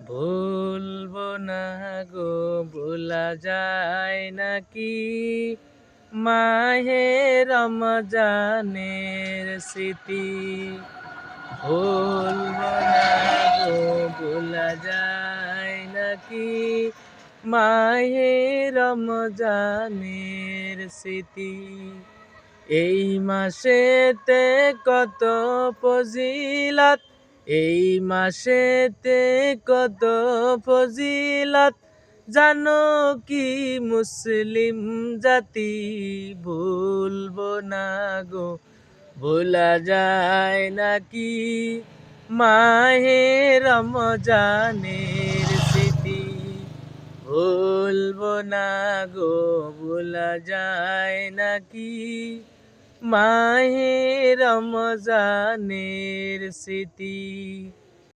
ভুলবো না গো, ভোলা যায় নাকি মাহে রমজানের স্মৃতি। ভুলবো না গো, ভোলা যায় নাকি মাহে রমজানের স্মৃতি। এই মাসেতে কত ফজিলত, এই মাসেতে কত ফজিলত, জানো কি মুসলিম জাতি। ভুলবো না গো, ভোলা যায় নাকি মাহে রমজানের স্মৃতি। ভুলবো না গো, ভোলা যায় নাকি মাহে রমজানের স্মৃতি।